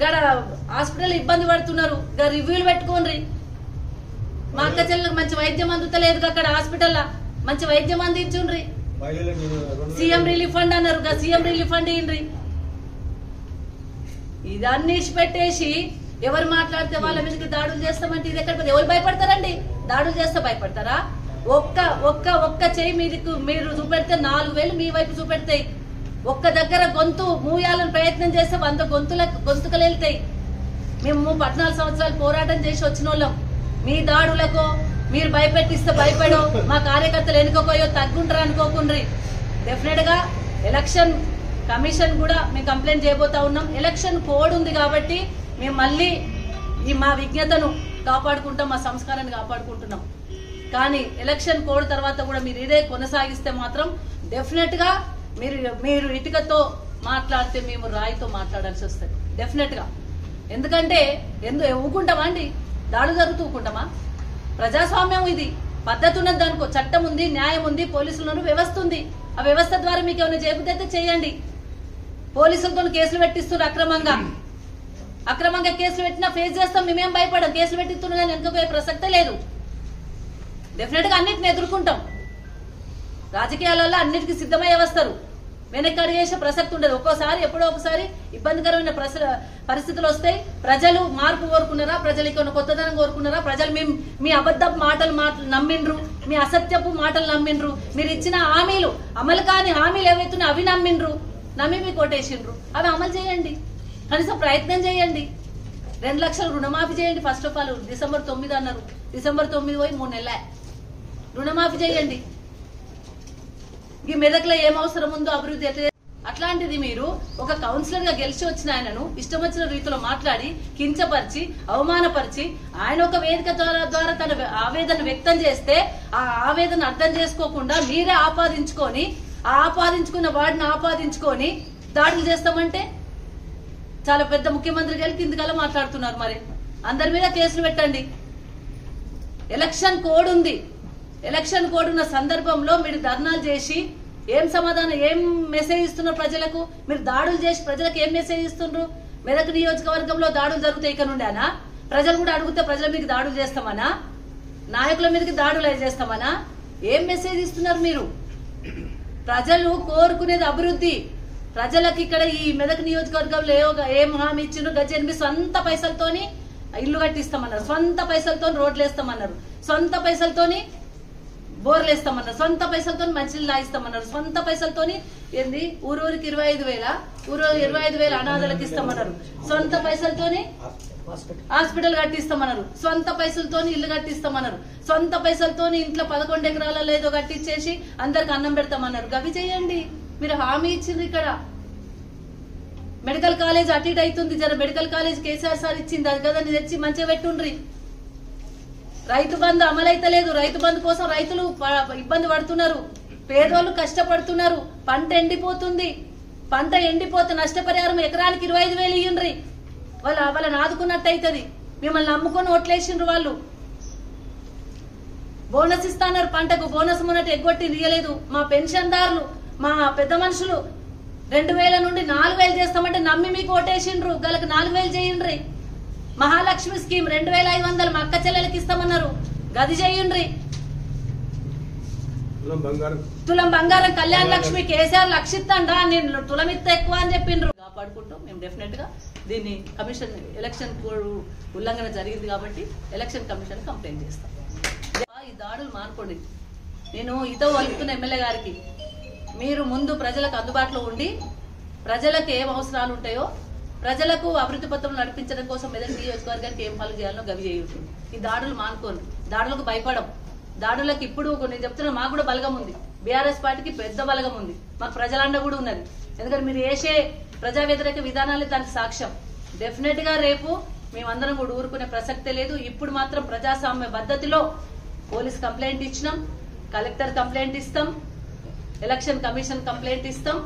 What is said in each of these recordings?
గడ హాస్పిటల్ ఇబ్బంది పడుతున్నారు, రివ్యూలు పెట్టుకోండి. మా అక్క చెల్లెలకు మంచి వైద్యం అందుతలేదు, అక్కడ హాస్పిటల్ మంచి వైద్యం అందించుండ్రి. సీఎం రిలీఫ్ ఫండ్ అన్నారు, సీఎం రిలీఫ్ ఫండ్ ఇయ్యండి. ఇదన్నీ పెట్టేసి ఎవరు మాట్లాడితే వాళ్ళ మీదకి దాడులు చేస్తామంటే ఇది ఎక్కడ ఎవరు భయపడతారండి? దాడులు చేస్తే భయపడతారా? ఒక్క చేయి మీదకు మీరు చూపెడితే 4,000 మీ వైపు చూపెడతాయి. ఒక్క దగ్గర గొంతు మూయాలని ప్రయత్నం చేస్తే 100 గొంతుకలు వెళ్తాయి. మేము 14 సంవత్సరాలు పోరాటం చేసి వచ్చిన వాళ్ళం. మీ దాడులకో మీరు భయపెట్టిస్తే భయపడో, మా కార్యకర్తలు ఎన్నుకోపోయో తగ్గుంటారు అనుకోకుండ్రి. డెఫినెట్ గా ఎలక్షన్ కమిషన్ కూడా మేము కంప్లైంట్ చేయబోతా ఉన్నాం. ఎలక్షన్ కోడ్ ఉంది కాబట్టి మేము మళ్ళీ మా విజ్ఞతను కాపాడుకుంటాం, మా సంస్కారాన్ని కాపాడుకుంటున్నాం. కానీ ఎలక్షన్ కోడ్ తర్వాత కూడా మీరు ఇదే కొనసాగిస్తే మాత్రం డెఫినెట్ గా మీరు ఇటుకతో మాట్లాడితే మేము రాయితో మాట్లాడాల్సి వస్తుంది డెఫినెట్ గా. ఎందుకంటే ఊకుంటామా అండి? దాడులు జరుగుతూ ఊకుంటామా? ప్రజాస్వామ్యం ఇది, పద్ధతి ఉన్నది, దానికో చట్టం ఉంది, న్యాయం ఉంది, పోలీసులను వ్యవస్థ ఉంది. ఆ వ్యవస్థ ద్వారా మీకు ఏమైనా చేయబుద్ధి చేయండి. పోలీసులతో కేసులు పెట్టిస్తున్నారు, అక్రమంగా కేసులు పెట్టినా ఫేస్ చేస్తాం. మేమేం భయపడం, కేసులు పెట్టిస్తున్నా వెనుకపోయే ప్రసక్తే లేదు. డెఫినెట్ గా అన్నిటిని ఎదుర్కొంటాం. రాజకీయాలలో అన్నిటికీ సిద్ధమయ్యే వస్తారు, వెనక్కి అడిగేసే ప్రసక్తి ఉండదు. ఒక్కోసారి ఎప్పుడో ఒకసారి ఇబ్బందికరమైన పరిస్థితులు వస్తాయి. ప్రజలు మార్పు కోరుకున్నారా? ప్రజలు కొన్ని కొత్తదనం కోరుకున్నారా? ప్రజలు మీ అబద్ధపు మాటలు నమ్మిండ్రు, మీ అసత్యపు మాటలు నమ్మిండ్రు, మీరు ఇచ్చిన హామీలు అమలు కాని హామీలు ఏవైతున్నాయో అవి నమ్మి మీకు కొట్టేసిండ్రు. అవి అమలు చేయండి, కనీసం ప్రయత్నం చేయండి. 2 లక్షలు రుణమాఫీ చేయండి. ఫస్ట్ ఆఫ్ ఆల్ December 9 అన్నారు, December 9 పోయి 3 నెలలే. రుణమాఫీ చేయండి. ఈ మెదక్లో ఏం అవసరం ఉందో అభివృద్ధి అట్లాంటిది మీరు ఒక కౌన్సిలర్ గా గెలిచి వచ్చిన ఆయనను ఇష్టం వచ్చిన రీతిలో మాట్లాడి కించపరిచి అవమానపరిచి ఆయన ఒక వేదిక ద్వారా తన ఆవేదన వ్యక్తం చేస్తే ఆ ఆవేదన అర్థం చేసుకోకుండా మీరే ఆపాదించుకున్న వాడిని ఆపాదించుకొని దాడులు చేస్తామంటే చాలా పెద్ద ముఖ్యమంత్రి గారు కిందికల్లా మాట్లాడుతున్నారు. మరి అందరి మీద కేసులు పెట్టండి. ఎలక్షన్ కోడ్ ఉంది. ఎలక్షన్ కోడ్ ఉన్న సందర్భంలో మీరు ధర్నాలు చేసి ఏం సమాధానం, ఏం మెసేజ్ ఇస్తున్నారు ప్రజలకు? మీరు దాడులు చేసి ప్రజలకు ఏం మెసేజ్ ఇస్తున్నారు? మెదక్ నియోజకవర్గంలో దాడులు జరుగుతాయి ఇక నుండేనా? ప్రజలు కూడా అడిగితే ప్రజల మీదకి దాడులు చేస్తామనా? నాయకుల మీదకి దాడులు చేస్తామనా? ఏం మెసేజ్ ఇస్తున్నారు మీరు? ప్రజలు కోరుకునేది అభివృద్ధి. ప్రజలకు ఇక్కడ ఈ మెదక్ నియోజకవర్గంలో ఏం హామీ ఇచ్చిండ్రు? గజెనిమిది సొంత పైసలతోని ఇల్లు కట్టిస్తామన్నారు, సొంత పైసలతో రోడ్లు వేస్తామన్నారు, సొంత పైసలతోని బోర్లు వేస్తామన్నారు, సొంత పైసలతో మంచినీళ్ళు లాగిస్తామన్నారు, సొంత పైసలతోని ఏంది ఊరూరికి 25,000 అనాథలకు ఇస్తామన్నారు, సొంత పైసలతోని హాస్పిటల్ కట్టిస్తామన్నారు, సొంత పైసలతోని ఇల్లు కట్టిస్తామన్నారు, సొంత పైసలతోని ఇంట్లో 11 ఎకరాలలో ఏదో కట్టించేసి అందరికి అన్నం పెడతామన్నారు. గవి చేయండి. మీరు హామీ ఇచ్చిండ్రు. ఇక్కడ మెడికల్ కాలేజ్ అటు ఇటు అవుతుంది, జర మెడికల్ కాలేజ్ కేసీఆర్ సార్ ఇచ్చింది, అది కదా తెచ్చి మంచిగా పెట్టుండ్రి. రైతు బంధు అమలైతలేదు. రైతు బంధు కోసం రైతులు ఇబ్బంది పడుతున్నారు, పేదోళ్ళు కష్టపడుతున్నారు. పంట ఎండిపోతే నష్టపరిహారం ఎకరానికి 25,000 ఇయ్యండ్రి. వాళ్ళని ఆదుకున్నట్టు అవుతుంది. మిమ్మల్ని నమ్ముకొని ఓట్లేసిండ్రు వాళ్ళు. బోనస్ ఇస్తాన్నారు, పంటకు బోనస్ మొన్నటి ఎగ్గొట్టి ఇయ్యలేదు. మా పెన్షన్దారులు, మా పెద్ద మనుషులు 2,000 నుండి 4,000 చేస్తామంటే నమ్మి మీకు ఓటేసిండ్రు. గలకు 4,000 చేయండ్రి. మహాలక్ష్మి స్కీమ్ 2,500 మా అక్క చెల్లెలకి ఇస్తామన్నారు, గది చేయండ్రి. తులం బంగారం కళ్యాణ లక్ష్మి కేసీఆర్ లక్షిత్తండా, నేను తులమిత్త ఎక్కువ అని చెప్పిండ్రు. కాపాడుకుంటాం మేము. డెఫినెట్ గా దీన్ని కమిషన్ ఎలక్షన్ కోడ్ ఉల్లంఘన జరిగింది కాబట్టి ఎలక్షన్ కమిషన్ కంప్లైంట్ చేస్తాం. ఈ దాడులు మానుకోండి. నేను ఇదో వలుపుతున్న ఎమ్మెల్యే గారికి, మీరు ముందు ప్రజలకు అందుబాటులో ఉండి ప్రజలకు ఏం అవసరాలు ఉంటాయో, ప్రజలకు అభివృద్ధి పత్రం నడిపించడం కోసం మెదక్ నియోజకవర్గానికి ఏం పనులు చేయాలో గవి చేయొచ్చు. ఈ దాడులు మానుకోండి. దాడులకు భయపడం. దాడులకు ఇప్పుడు నేను చెప్తున్నా, మాకు కూడా బలగం ఉంది. బీఆర్ఎస్ పార్టీకి పెద్ద బలగం ఉంది. మాకు ప్రజలండ కూడా ఉన్నది. ఎందుకంటే మీరు వేసే ప్రజా వ్యతిరేక విధానాలే దానికి సాక్ష్యం. డెఫినెట్ గా రేపు మేమందరం కూడా ఊరుకునే ప్రసక్తే లేదు. ఇప్పుడు మాత్రం ప్రజాస్వామ్య పద్ధతిలో పోలీస్ కంప్లైంట్ ఇచ్చినాం, కలెక్టర్ కంప్లైంట్ ఇస్తాం, ఎలక్షన్ కమిషన్ కంప్లైంట్ ఇస్తాం.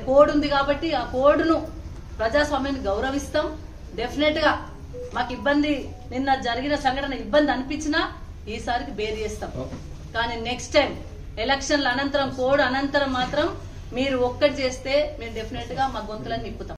కోడ్ ఉంది కాబట్టి ఆ కోడ్ను ప్రజాస్వామ్యాన్ని గౌరవిస్తాం. డెఫినెట్ గా మాకు ఇబ్బంది, నిన్న జరిగిన సంఘటన ఇబ్బంది అనిపించినా ఈసారికి బేర్ చేస్తాం. కానీ నెక్స్ట్ టైం ఎలక్షన్ల అనంతరం, కోడ్ అనంతరం మాత్రం మీరు ఒక్కటి చేస్తే మేము డెఫినెట్ గా మా గొంతులను నిప్పుతాం.